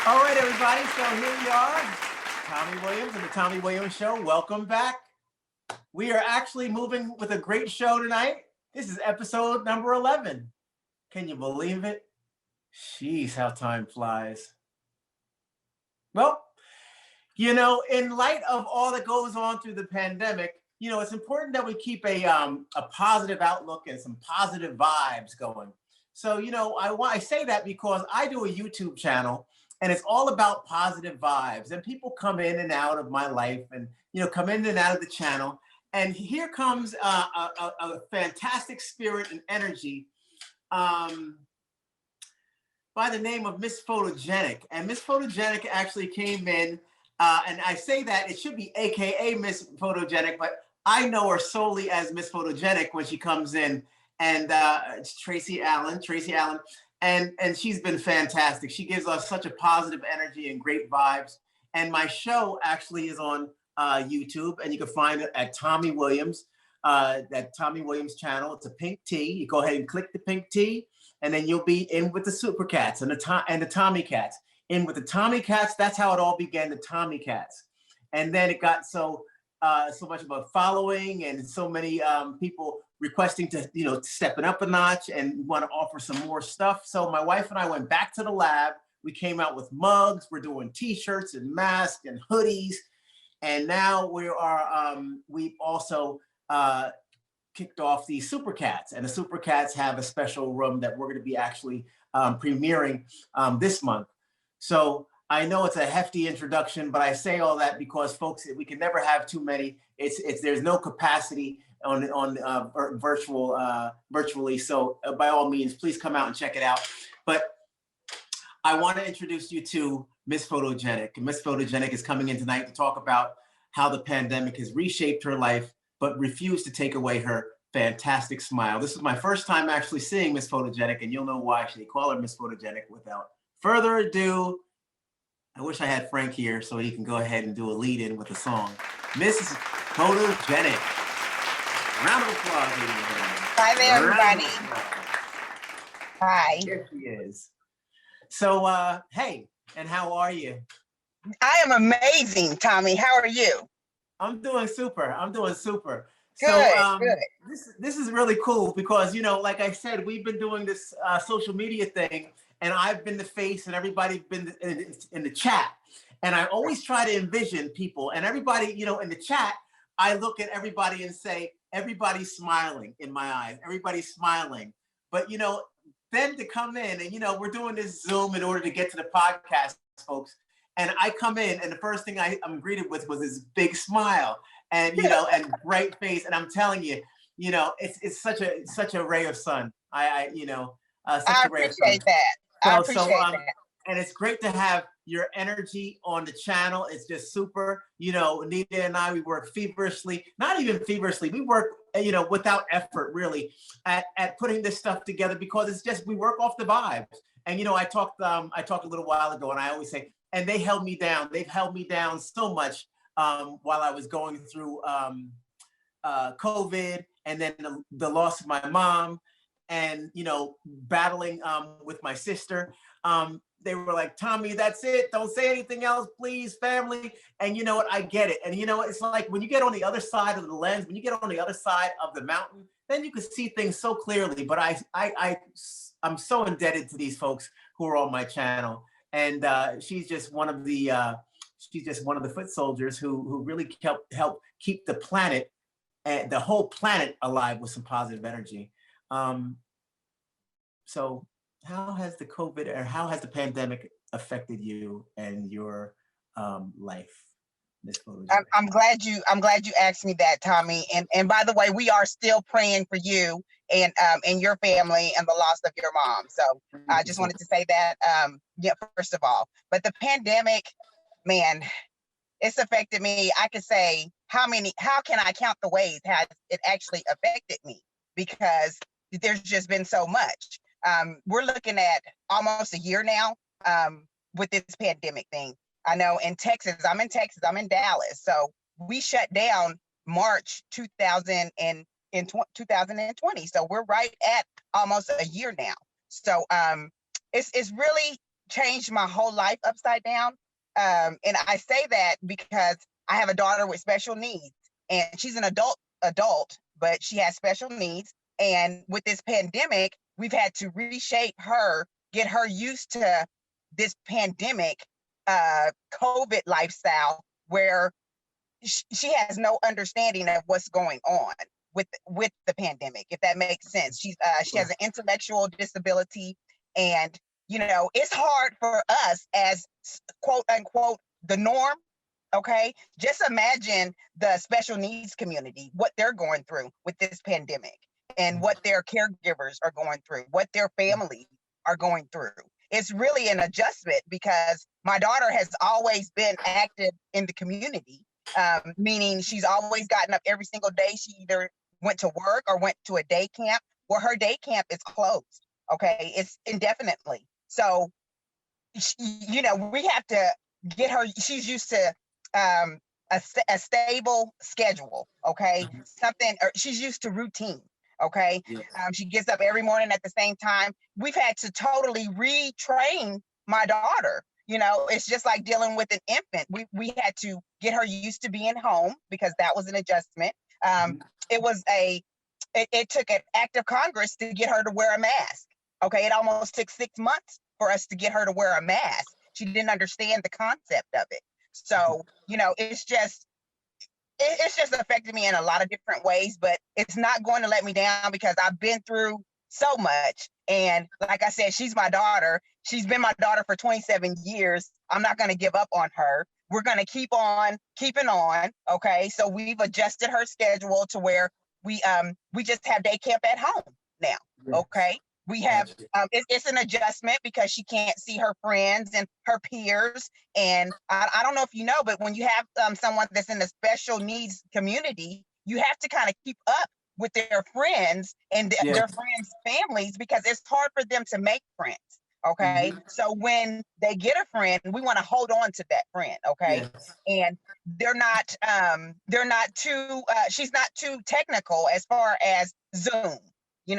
All right, everybody. So here we are, Tommy Williams and the Tommy Williams Show. Welcome back. We are actually moving with a great show tonight. This is episode number 11. Can you believe it? Jeez, how time flies. Well, in light of all that goes on through the pandemic, it's important that we keep a positive outlook and some positive vibes going. So, I say that because I do a YouTube channel and it's all about positive vibes. And people come in and out of my life and, come in and out of the channel. And here comes a fantastic spirit and energy by the name of Miss Photogenic. And Miss Photogenic actually came in, and I say that it should be AKA Miss Photogenic, but I know her solely as Miss Photogenic when she comes in. And it's Tracy Allen, and she's been fantastic. She gives us such a positive energy and great vibes. And my show actually is on YouTube, and you can find it at Tommy Williams, that Tommy Williams channel. It's a pink T. You go ahead and click the pink T, and then you'll be in with the Super Cats and the Tommy Cats. In with the Tommy Cats. That's how it all began, the Tommy Cats. And then it got so much of a following, and so many people requesting to, stepping up a notch and want to offer some more stuff. So my wife and I went back to the lab. We came out with mugs. We're doing T-shirts and masks and hoodies. And now we've also kicked off the Super Cats. And the Super Cats have a special room that we're going to be actually premiering this month. So I know it's a hefty introduction, but I say all that because, folks, we can never have too many. There's no capacity on virtually. So by all means, please come out and check it out. But I want to introduce you to Miss Photogenic. Miss Photogenic is coming in tonight to talk about how the pandemic has reshaped her life, but refused to take away her fantastic smile. This is my first time actually seeing Miss Photogenic, and you'll know why they call her Miss Photogenic. Without further ado, I wish I had Frank here so he can go ahead and do a lead in with a song. Mrs. Photogenic. Round of applause, ladies and gentlemen. Hi there, everybody. Hi. Here she is. So, hey, and how are you? I am amazing, Tommy. How are you? I'm doing super. Good, So good. this is really cool because, like I said, we've been doing this social media thing, and I've been the face and everybody's been in the chat. And I always try to envision people and everybody, in the chat, I look at everybody and say, everybody's smiling in my eyes. Everybody's smiling. But, then to come in and, we're doing this Zoom in order to get to the podcast, folks. And I come in and the first thing I'm greeted with was this big smile and, and bright face. And I'm telling you, it's such a ray of sun. I appreciate that. I appreciate that. And it's great to have your energy on the channel. It's just super. Nita and I, we work feverishly, not even feverishly. We work, without effort, really, at putting this stuff together because it's just we work off the vibes. And I talked a little while ago, and I always say, and they held me down. They've held me down so much while I was going through COVID, and then the loss of my mom, and battling with my sister. They were like, Tommy, that's it. Don't say anything else, please, family. And you know what? I get it. And it's like when you get on the other side of the lens, when you get on the other side of the mountain, then you can see things so clearly. But I'm so indebted to these folks who are on my channel. And she's just one of the foot soldiers who really help keep the planet and the whole planet alive with some positive energy. So how has the COVID or how has the pandemic affected you and your life, Ms. Photogenic? I'm glad you asked me that, Tommy. And by the way, we are still praying for you and your family and the loss of your mom. So I just wanted to say that, first of all. But the pandemic, man, it's affected me. I could say how can I count the ways has it actually affected me? Because there's just been so much. We're looking at almost a year now with this pandemic thing. I know in Texas, I'm in Dallas. So we shut down March 2020. So we're right at almost a year now. So it's really changed my whole life upside down. And I say that because I have a daughter with special needs, and she's an adult, but she has special needs. And with this pandemic, we've had to reshape her, get her used to this pandemic, COVID lifestyle, where she has no understanding of what's going on with the pandemic, if that makes sense. She has an intellectual disability, and it's hard for us as quote unquote the norm. Okay, just imagine the special needs community, what they're going through with this pandemic, and what their caregivers are going through, what their families are going through. It's really an adjustment, because my daughter has always been active in the community, meaning she's always gotten up every single day. She either went to work or went to a day camp. Well, her day camp is closed. Okay, it's indefinitely. So, we have to get her. She's used to a stable schedule. Okay, something. Or she's used to routine. Okay, she gets up every morning at the same time. We've had to totally retrain my daughter. It's just like dealing with an infant. We had to get her used to being home, because that was an adjustment. It took an act of Congress to get her to wear a mask. Okay, it almost took 6 months for us to get her to wear a mask. She didn't understand the concept of it. So, it's just affected me in a lot of different ways, but it's not going to let me down, because I've been through so much. And like I said, she's my daughter. She's been my daughter for 27 years. I'm not going to give up on her. We're going to keep on keeping on. Okay. So we've adjusted her schedule to where we just have day camp at home now. Okay. We have, it's an adjustment, because she can't see her friends and her peers. And I don't know if you know, but when you have someone that's in the special needs community, you have to kind of keep up with their friends and their friends' families, because it's hard for them to make friends. Okay. So when they get a friend, we want to hold on to that friend. Okay. And they're not too, she's not too technical as far as Zoom.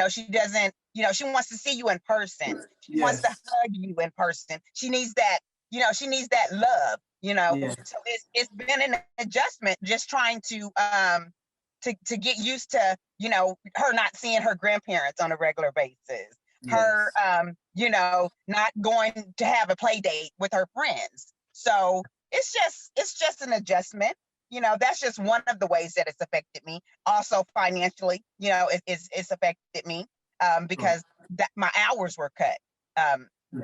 She doesn't, she wants to see you in person. She wants to hug you in person. She needs that, she needs that love, So it's been an adjustment, just trying to get used to, her not seeing her grandparents on a regular basis. Her, not going to have a play date with her friends. So it's just an adjustment. That's just one of the ways that it's affected me. Also financially, it's affected me, because my hours were cut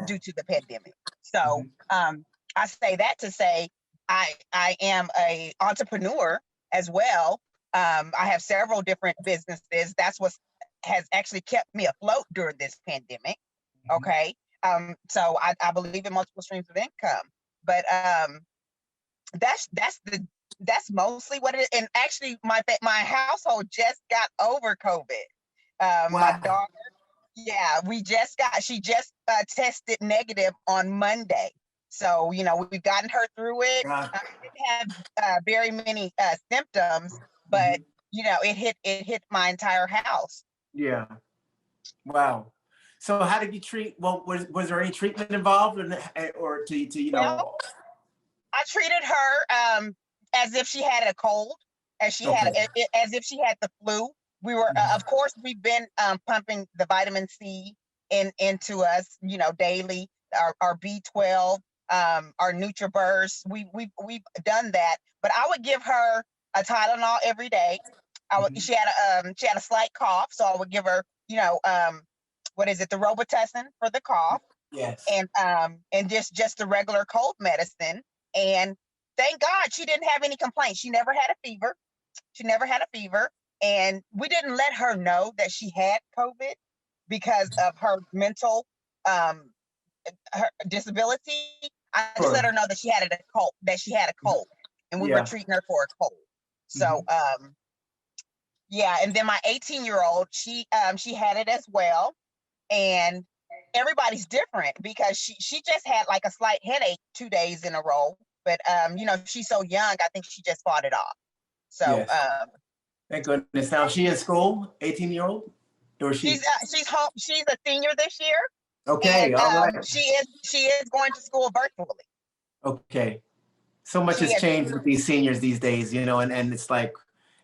due to the pandemic. So I say that to say I am a entrepreneur as well. I have several different businesses. That's what has actually kept me afloat during this pandemic. Okay. So I believe in multiple streams of income, but that's mostly what it is. And actually my household just got over COVID. My daughter, she just tested negative on Monday. So, we've gotten her through it. She didn't have very many symptoms, but it hit my entire house. Yeah. Wow. So how did you treat? Well, was there any treatment involved, or to Well, I treated her as if she had a cold, as if she had the flu. We were, of course, we've been pumping the vitamin C into us, daily. Our B12, our NutriBurst. We've done that, but I would give her a Tylenol every day. She had a slight cough, so I would give her, what is it, the Robitussin for the cough. Yes. And just the regular cold medicine. And thank God she didn't have any complaints. She never had a fever. And we didn't let her know that she had COVID because of her mental her disability. I just let her know that she had a cold, and we were treating her for a cold. So and then my 18-year-old, she had it as well. And everybody's different, because she just had like a slight headache 2 days in a row. But she's so young, I think she just fought it off. So thank goodness. Now she in school, 18-year-old? Or she's home. She's a senior this year. Okay, And all right. she is going to school virtually. Okay. So much She has is. changed with these seniors these days, and it's like,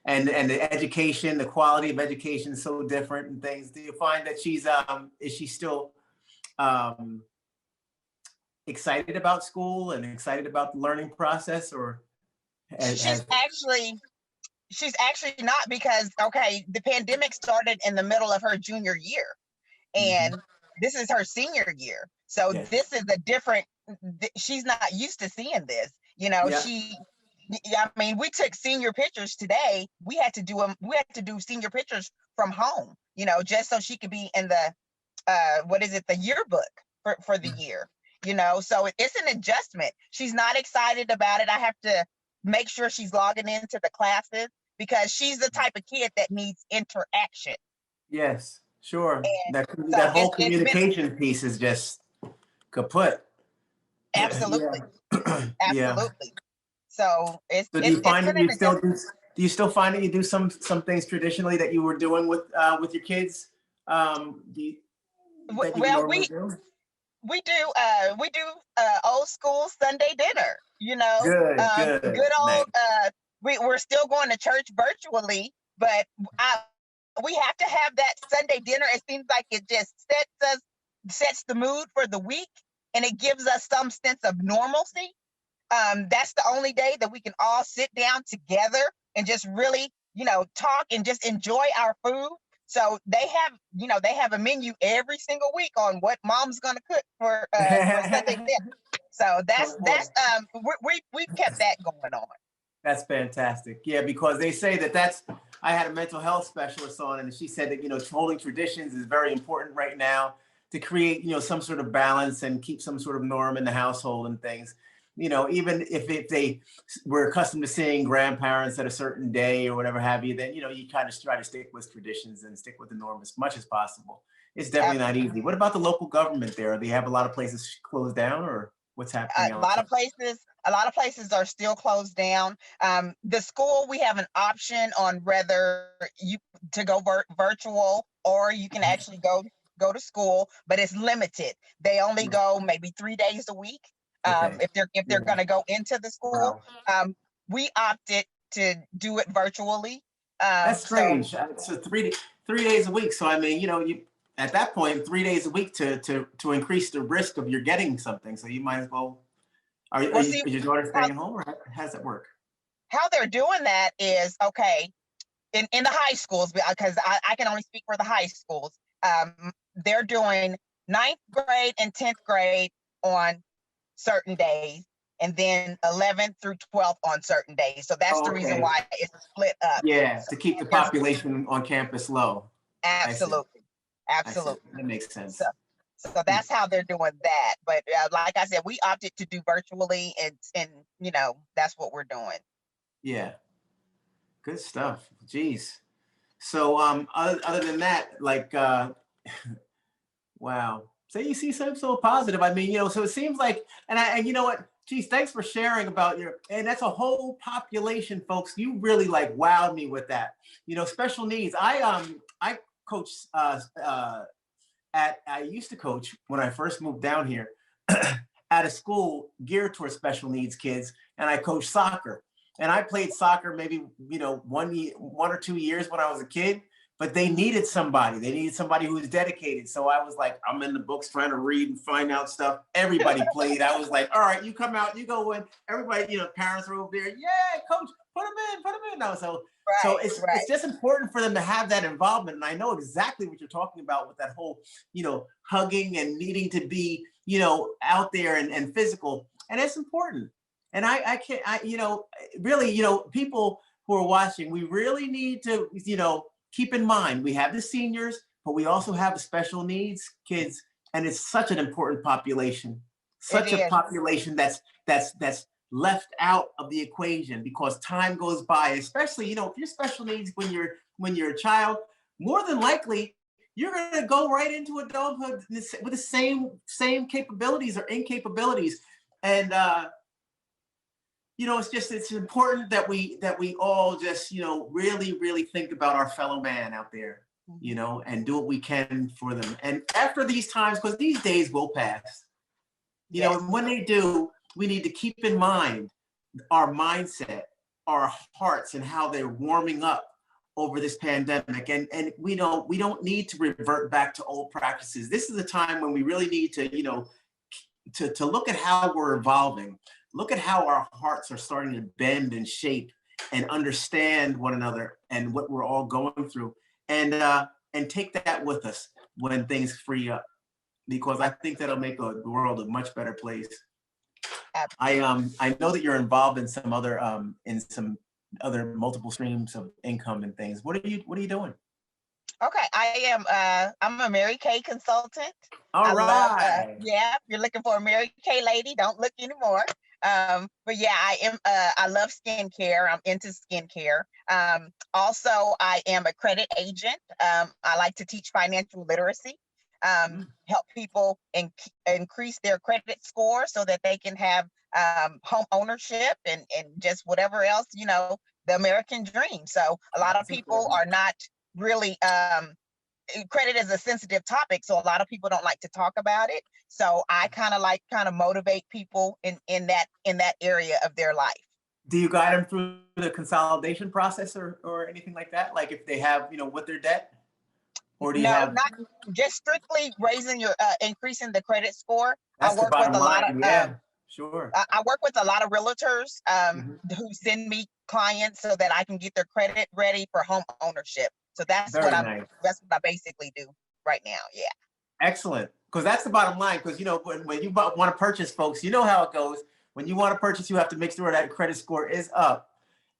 and the education, the quality of education is so different and things. Do you find that is she still um, excited about school and excited about the learning process, or She's has actually she's actually not, because okay, the pandemic started in the middle of her junior year, Mhm. and this is her senior year. So Yes. this is a different, she's not used to seeing this. Yeah. I mean, we took senior pictures today. We had to do senior pictures from home, just so she could be in the, what is it, the yearbook for the year, so it's an adjustment. She's not excited about it. I have to make sure she's logging into the classes, because she's the type of kid that needs interaction. Yes. Sure. And That so whole it's been communication piece is just kaput. Yeah. absolutely, Yeah. absolutely. So So do you it's find been that an you still adjustment. do you still find that you do some things traditionally that you were doing with your kids, that you would Well, normally do? we do old school Sunday dinner. Good, good, Good nice. old. We're still going to church virtually, but I, we have to have that Sunday dinner. It seems like it just sets the mood for the week, and it gives us some sense of normalcy. That's the only day that we can all sit down together and just really, talk and just enjoy our food. So they have a menu every single week on what mom's gonna cook for Sunday dinner. So Oh, boy. we've kept that going on. That's fantastic. Yeah, because they say that's. I had a mental health specialist on, and she said that holding traditions is very important right now to create some sort of balance and keep some sort of norm in the household and things. Even if they were accustomed to seeing grandparents at a certain day or whatever have you, then you kind of try to stick with traditions and stick with the norm as much as possible. It's definitely not easy. What about the local government there? Do you have a lot of places closed down, or what's happening A lot outside? of places a lot of places are still closed down. The school, we have an option on whether you to go virtual, or you can actually go to school, but it's limited. They only go maybe 3 days a week, Okay. if they're Yeah. going to go into the school. Wow. um, we opted to do it virtually. That's So strange. So 3 days a week. So I mean, you at that point 3 days a week to increase the risk of you're getting something. So you might as well. we'll see Is your daughter how staying at home, or how does that work? they're doing that. Is okay in the high schools, because I can only speak for the high schools. They're doing ninth grade and 10th grade on certain days, and then 11th through 12th on certain days. So that's the Oh, reason okay. why it's split up. Yeah, So to keep the there's population on campus low. I see. absolutely, I see. absolutely. That makes So sense. so Hmm. that's how they're doing that. But like I said, we opted to do virtually, and that's what we're doing. Yeah, good stuff. Jeez. So other than that, like wow. So you see something so positive. I mean, so it seems like, and you know what? Geez, thanks for sharing about and that's a whole population, folks. You really like wowed me with that. Special needs. I coach I used to coach when I first moved down here at a school geared towards special needs kids, and I coached soccer. And I played soccer maybe 1 or 2 years when I was a kid, but they needed somebody. They needed somebody who was dedicated. So I was like, I'm in the books trying to read and find out stuff. Everybody played. I was like, all right, you come out, you go in. Everybody, parents are over there. Yeah, coach, put them in. Now, so Right, it's right. just important for them to have that involvement. And I know exactly what you're talking about with that whole, hugging and needing to be, out there and physical. And it's important. And I can't, really, people who are watching, we really need to, keep in mind we have the seniors, but we also have the special needs kids, and it's such an important population, It such a is. population that's left out of the equation because time goes by. Especially, if you're special needs when you're a child, more than likely you're going to go right into adulthood with the same capabilities or incapabilities, and it's important that we all just really really think about our fellow man out there. you know, and do what we can for them. And after these times, because these days will pass, you know, Yes. and when they do, we need to keep in mind our mindset, our hearts, and how they're warming up over this pandemic. And we don't need to revert back to old practices. This is a time when we really need to, you know, to look at how we're evolving, look at how our hearts are starting to bend and shape and understand one another and what we're all going through, and take that with us when things free up, because I think that'll make the world a much better place. I know that you're involved in some other multiple streams of income and things. What are you doing? Okay, I'm a Mary Kay consultant. All right. Yeah, if you're looking for a Mary Kay lady, don't look anymore. But yeah, I love skincare. I'm into skincare. Also, I am a credit agent. I like to teach financial literacy, help people increase their credit score so that they can have home ownership and just whatever else, you know, the American dream. So a lot of people are not really credit is a sensitive topic, so a lot of people don't like to talk about it. So I kind of motivate people in that area of their life. Do you guide them through the consolidation process or anything like that? Like if they have, you know, with their debt, or do you have? Not just strictly raising your increasing the credit score. That's the bottom line. Yeah, sure. I work with a lot of realtors who send me clients so that I can get their credit ready for home ownership. So that's Very what nice. that's what I basically do right now. Yeah. Excellent. Because that's the bottom line. Because, you know, when you want to purchase, folks, you know how it goes. When you want to purchase, you have to make sure that credit score is up.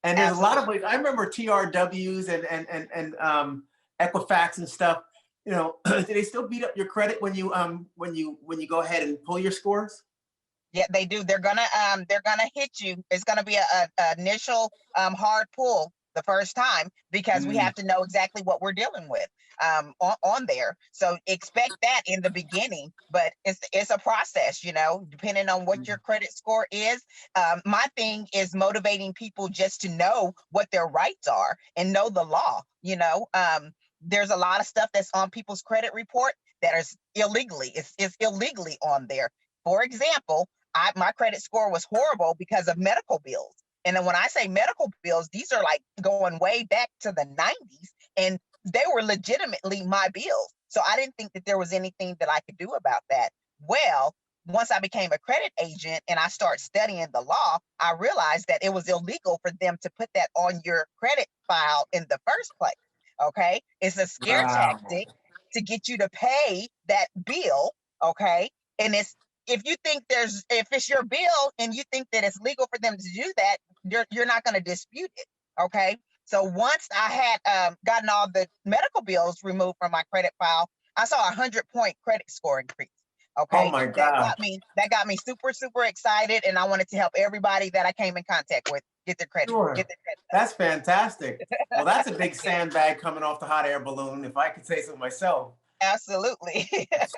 And there's Absolutely. A lot of ways. I remember TRWs and Equifax and stuff. You know, do they still beat up your credit when you go ahead and pull your scores? Yeah, they do. They're gonna hit you. It's gonna be a initial hard pull the first time, because we have to know exactly what we're dealing with on there. So expect that in the beginning, but it's a process, you know, depending on what your credit score is. My thing is motivating people just to know what their rights are and know the law. You know, there's a lot of stuff that's on people's credit report that is illegally. It's illegally on there. For example, my credit score was horrible because of medical bills. And then when I say medical bills, these are like going way back to the 90s, and they were legitimately my bills. So I didn't think that there was anything that I could do about that. Well, once I became a credit agent and I started studying the law, I realized that it was illegal for them to put that on your credit file in the first place. Okay. It's a scare tactic to get you to pay that bill. Okay. And if you think if it's your bill and you think that it's legal for them to do that, you're not going to dispute it. Okay. So once I had gotten all the medical bills removed from my credit file, I saw a 100-point credit score increase. Okay. Oh my God. That got me super, super excited. And I wanted to help everybody that I came in contact with get their credit. Sure. Get their credit. That's fantastic. Well, that's a big sandbag coming off the hot air balloon, if I could say so myself. Absolutely.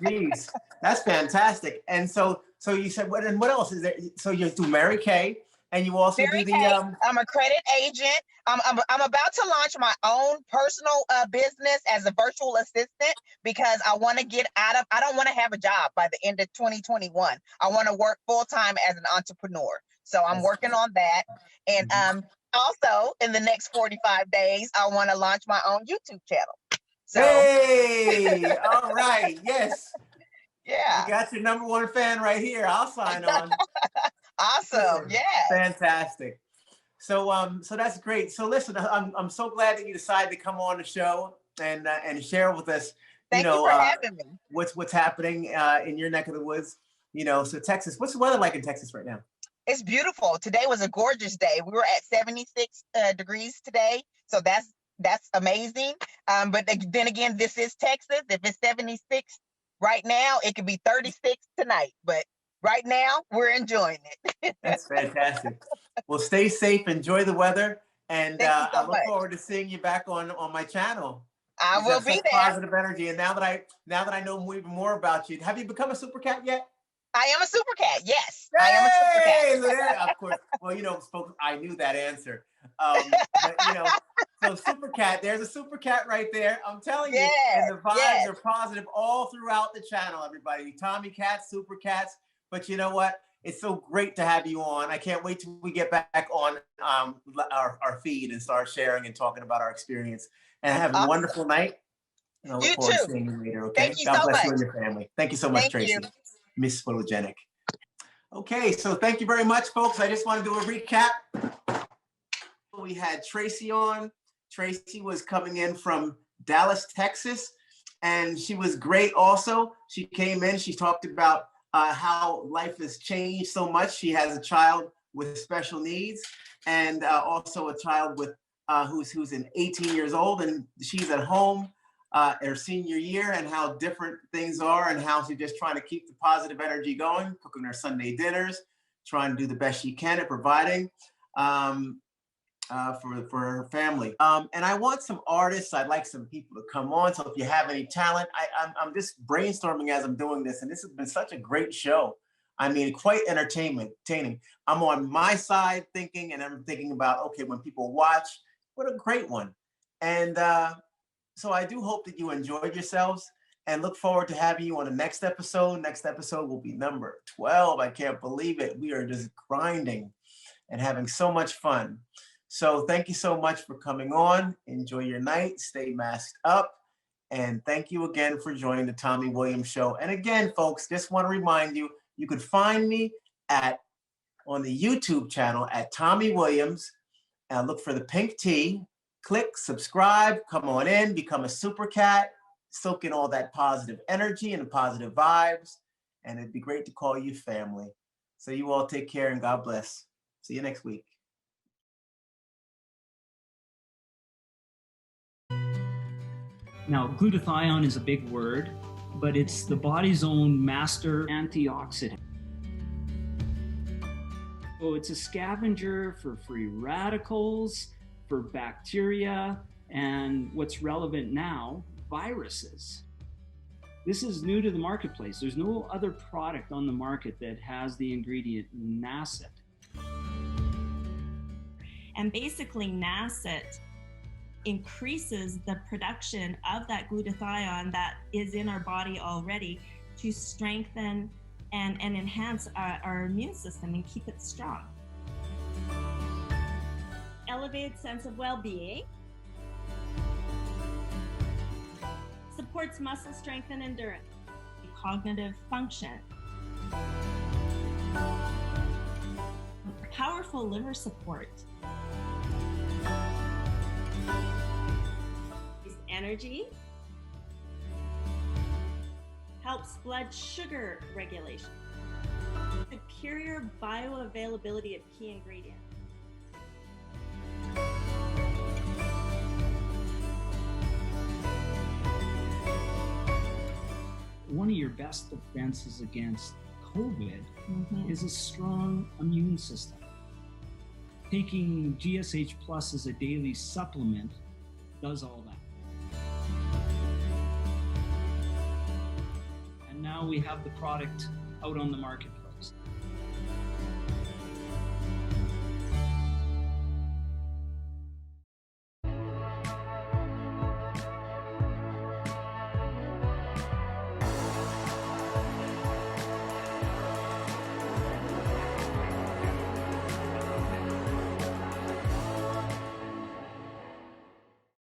Jeez, that's fantastic. And so you said, what else is there? So you do Mary Kay, and you also Mary do Kay, the. I'm a credit agent. I'm about to launch my own personal business as a virtual assistant, because I want to get out of. I don't want to have a job by the end of 2021. I want to work full time as an entrepreneur. So I'm working on that, and also in the next 45 days, I want to launch my own YouTube channel. So. Hey, all right, yes. Yeah. You got your #1 fan right here. I'll sign on. Awesome. Yeah. Fantastic. So that's great. So listen, I'm so glad that you decided to come on the show and share with us, Thank you for having me. What's happening in your neck of the woods. You know, so Texas, what's the weather like in Texas right now? It's beautiful. Today was a gorgeous day. We were at 76 degrees today. So that's amazing. But then again, this is Texas. If it's 76 right now, it could be 36 tonight. But right now, we're enjoying it. That's fantastic. Well, stay safe, enjoy the weather, and I look forward to seeing you back on my channel. I will be there. Positive energy. And now that I know even more about you, have you become a super cat yet? I am a super cat. Yes, I am a super cat. Hey, so there, of course. Well, you know, folks, I knew that answer. But you know, so super cat, there's a super cat right there. I'm telling you, and Yes, the vibes yes. are positive all throughout the channel, everybody. Tommy cats, super cats. But you know what? It's so great to have you on. I can't wait till we get back on our feed and start sharing and talking about our experience. And have a Awesome. wonderful night. And I look You forward to too. seeing you later, okay? Thank you God so bless much. you and your family. Thank you so much, Thank Tracy. you. Miss Photogenic. Okay, so thank you very much, folks. I just want to do a recap. We had Tracy on. Tracy was coming in from Dallas, Texas, and she was great also. She came in, she talked about how life has changed so much. She has a child with special needs and also a child with who's 18 years old, and she's at home her senior year, and how different things are, and how she's just trying to keep the positive energy going, cooking her Sunday dinners, trying to do the best she can at providing for her family. And I want some artists. I'd like some people to come on. So if you have any talent, I'm just brainstorming as I'm doing this, and this has been such a great show. I mean, quite entertaining. I'm on my side thinking, and I'm thinking about, okay, when people watch, what a great one. And so I do hope that you enjoyed yourselves, and look forward to having you on the next episode. Next episode will be number 12. I can't believe it. We are just grinding and having so much fun. So thank you so much for coming on. Enjoy your night. Stay masked up. And thank you again for joining the Tommy Williams Show. And again, folks, just want to remind you, you could find me on the YouTube channel at Tommy Williams, and look for the pink T. Click subscribe, come on in, become a super cat, soak in all that positive energy and positive vibes. And it'd be great to call you family. So you all take care and God bless. See you next week. Now, glutathione is a big word, but it's the body's own master antioxidant. So it's a scavenger for free radicals, for bacteria, and what's relevant now, viruses. This is new to the marketplace. There's no other product on the market that has the ingredient NACET. And basically NACET increases the production of that glutathione that is in our body already to strengthen and enhance our immune system and keep it strong. Elevated sense of well-being, supports muscle strength and endurance, cognitive function, powerful liver support, energy, helps blood sugar regulation, superior bioavailability of key ingredients. One of your best defenses against COVID is a strong immune system. Taking GSH Plus as a daily supplement does all that. And now we have the product out on the market.